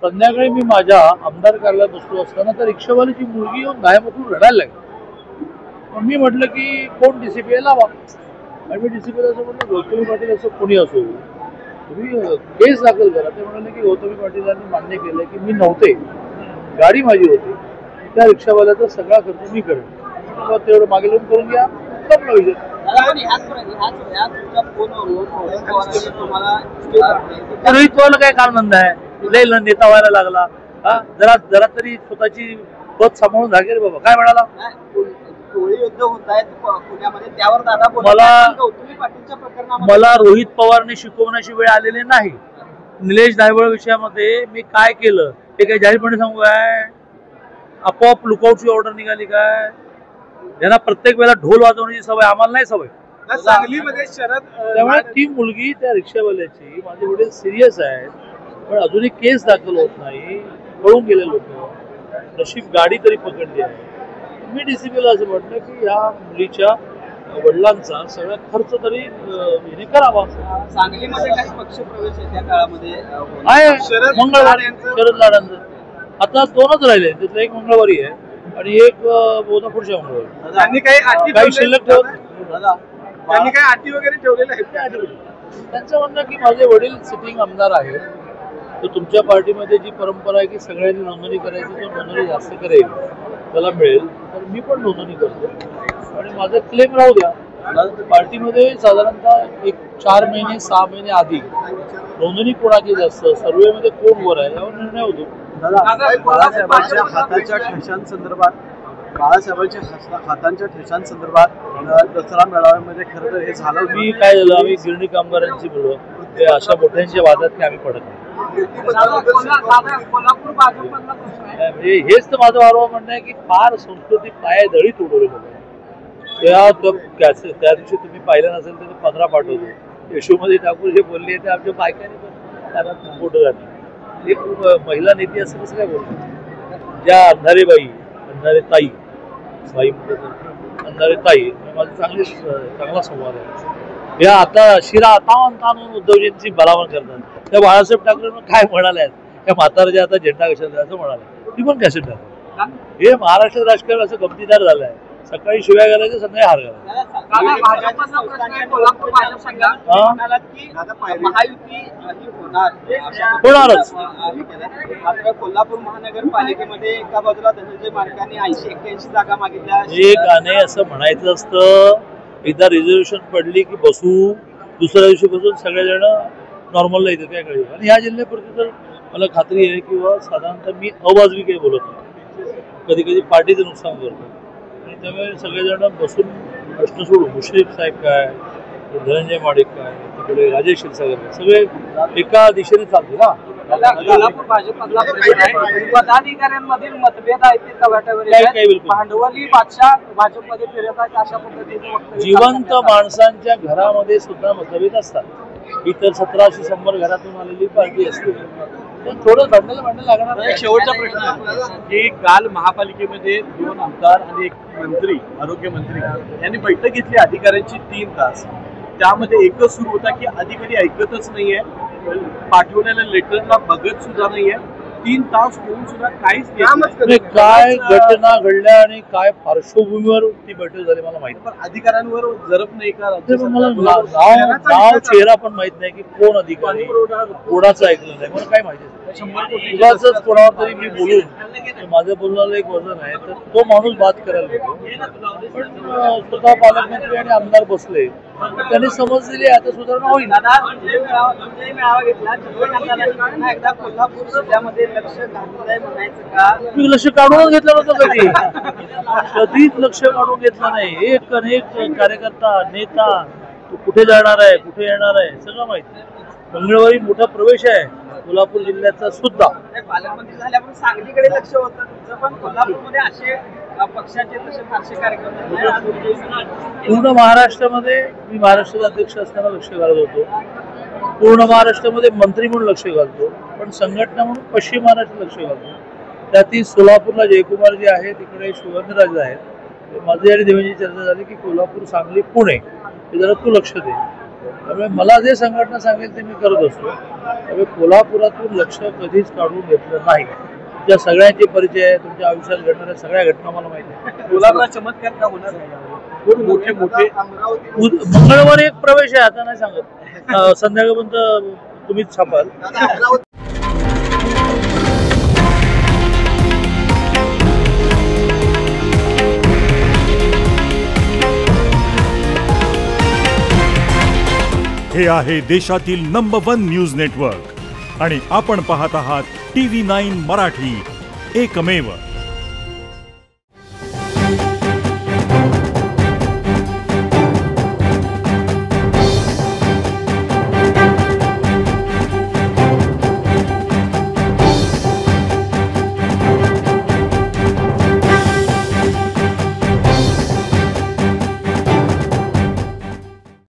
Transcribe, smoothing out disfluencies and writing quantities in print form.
संध्याकाळी मी माझ्या आमदार कार्यालयात बसलो असताना तर रिक्षावाल्याची मुलगी येऊन गायमुखून रडायला लागली. मग मी म्हटलं की कोण डीसीपी लावा. आणि मी डीसीपीला असं म्हटलं गौतमी पाटील असं कोणी असो तुम्ही केस दाखल करा. ते म्हणाले की गौतमी पाटीलांनी मान्य केलं की मी नव्हते, गाडी माझी होती, त्या रिक्षावाल्याचा सगळा खर्च मी करेन. तेवढं मागे लावून करून घ्या, संपला विषय. रोहित पवारला काय कारणंद आहे, लय नेता व्हायला लागला. हा जरा जरा तरी स्वतःची पद सांभाळून धागे रे बाबा. काय म्हणाला मला रोहित पवारने शिकवण्याची वेळ आलेली नाही. निलेश दायवळ विषयामध्ये मी काय केलं ते काही जाहीरपणे सांगू काय? आपोआप लुकआउटची ऑर्डर निघाली काय? त्यांना प्रत्येक वेळेला ढोल वाजवण्याची सवय, आम्हाला नाही सवय. सांगलीमध्ये शरद त्यामुळे ती मुलगी त्या रिक्षावाल्याची, माझे वडील सिरियस आहेत पण अजूनही केस दाखल होत नाही. पळून गेले लोक, नशीब गाडी तरी पकडली आहे. मी डीसीपीला असं म्हटलं की या मुलीच्या वडिलांचा सगळा खर्च तरी हिने करावा. सांगलीमध्ये काही पक्ष प्रवेश आहे त्या काळामध्ये आहे मंगळवारी शरद लाडांचं. आता दोनच राहिले, त्यातलं एक मंगळवारी आहे आणि एक बहुधा पुढच्या मंगळवारी. त्यांनी काही शिल्लक ठेवत, त्यांनी काही अटी वगैरे ठेवलेल्या आहेत. त्यांचं म्हणणं की माझे वडील सिटिंग आमदार आहेत, तर तुमच्या पार्टीमध्ये जी परंपरा आहे की सगळ्यांनी नोंदणी करायची, तो नोंदणी जास्त करेल त्याला मिळेल, तर मी पण नोंदणी करतो आणि माझं क्लेम राहू द्या. पार्टीमध्ये साधारणतः एक 4 महिने 6 महिने आधी नोंदणी कोणाची जास्त, सर्वेमध्ये कोण वर आहे यावर निर्णय होतो. बाळासाहेबांच्या हाताच्या ठेशांसंदर्भात, बाळासाहेबांच्या हातांच्या ठेशांसंदर्भात दसरा मेळाव्यामध्ये खरं तर हे झालं. मी काय झालं, आम्ही गिरणी कामगारांची बोललो, ते अशा मोठ्यांच्या वादात की आम्ही पडत नाही. म्हणजे हेच तर माझं वारंवार म्हणणं आहे की फार संस्कृती पायदळी तोडवलेलं आहे. त्या दिवशी तुम्ही पाहिलं नसेल तर 15 पाठवतो. यशोमती ठाकूर जे बोलले ते आमच्या बायकांनी त्यांना फोटो घातले. एक महिला नेती असं कसं काय बोलतो? ज्या अंधारे ताई अंधारे ताई माझा चांगला संवाद आहे. या आता शिरा ताणून उद्धवजींची बलावण करतात. त्या बाळासाहेब ठाकरेंना काय म्हणाले, त्या म्हाताऱ्याच्या आता झेंडा कशाला असं म्हणाले, ती पण कॅसेट टाकतात. हे महाराष्ट्र राजकारण असं गमतीदार झालं आहे. सकाळी शिव्या घालायचं, संध्याकाळी हार घालायचं. होणारच. कोल्हापूर महानगरपालिकेमध्ये एका बाजूला धनंजय मार्कांनी 80-81 जागा मागितल्या. हे गाणे असं म्हणायचं असतं, एकदा रिझर्वेशन पडली की बसू, दुसऱ्या दिवशी बसून सगळेजण नॉर्मलला येतात. काय कळेल. आणि ह्या जिल्ह्यापुरती तर मला खात्री आहे किंवा साधारणतः मी अवाजवी काही बोलत नाही, कधी कधी पार्टीचं नुकसान करतो. आणि त्यामुळे सगळेजण बसून प्रश्न सोडू, मुश्रीफ साहेब काय, धनंजय माडिक काय, तिकडे राजेश क्षीरसागर, सगळे एका दिशेने चालते ना. पदाधिकाऱ्यांमधील मतभेद आहेत ते तव्याट्यावर, भांडवली बादशाह भाजपमध्ये फिरत आहेत अशा पद्धतीने. जिवंत माणसांच्या घरामध्ये सुद्धा मतभेद असतात. ही तर 1700 घरातून आलेली पार्टी असते, थोडं भांडण लागणार. एक शेवटचा प्रश्न की काल महापालिकेमध्ये 2 आमदार आणि 1 मंत्री, आरोग्य मंत्री यांनी बैठक घेतली अधिकाऱ्यांची 3 तास. त्यामध्ये एकच सुरू होता की अधिकारी ऐकतच नाहीये, पाठवलेल्या लेटरला बघत सुद्धा नाहीये. 3 तास होऊन सुद्धा काहीच नाही. काय घटना घडल्या आणि काय पार्श्वभूमीवर ती बैठक झाली मला माहिती. पण अधिकाऱ्यांवर जरब नाही का? मला नाव चेहरा पण माहित नाही की कोण अधिकारी, कोणाचं ऐकलं नाही, मला काय माहिती. उगाच कोणावर तरी मी बोलून माझं बोलण्याला एक वजन आहे, तर तो माणूस बात करायला नको. पण स्वतः पालकमंत्री आणि आमदार बसले, त्यांनी समज दिली, आता सुधारणा होईल. मी लक्ष काढूनच घेतलं नव्हतं, कधीच लक्ष काढून घेतलं नाही. एक अनेक कार्यकर्ता, नेता, तो कुठे जाणार आहे, कुठे येणार आहे, सगळं माहिती. मंगळवारी मोठा प्रवेश आहे कोल्हापूर जिल्ह्याचा सुद्धा. पालकमंत्री झाल्यापासून सांगलीकडे लक्ष होतं तुमचं, पण कोल्हापूरमध्ये असे पक्षाचे तसे फारसे कार्यक्रम पूर्ण महाराष्ट्रामध्ये मी महाराष्ट्राचा अध्यक्ष असताना लक्ष घालत होतो. पूर्ण महाराष्ट्रामध्ये मंत्री म्हणून लक्ष घालतो, पण संघटना म्हणून पश्चिम महाराष्ट्रात लक्ष घालतो. त्यातील सोलापूरला जयकुमार जे आहे, तिकडे शिवेंद्रराजे आहेत. माझी आणि देवेंची चर्चा झाली की कोल्हापूर, सांगली, पुणे हे जरा तू लक्ष दे. त्यामुळे मला जे संघटना सांगेल ते मी करत असतो. त्यामुळे कोल्हापुरातून लक्ष कधीच काढून घेतलं नाही. तुमच्या सगळ्यांचे परिचय आहे, तुमच्या आयुष्यात घडणाऱ्या सगळ्या घटना मला माहिती आहे. कोल्हापुरात चमत्कार का होणार नाही? मोठे मोठे मंगळवारी एक प्रवेश आहे, आता नाही सांगत. संध्याकाळपर्यंत तुम्हीच छापाल. हे आहे देशातील नंबर 1 न्यूज नेटवर्क आणि आपण पाहत आहात TV9 मराठी, एकमेव.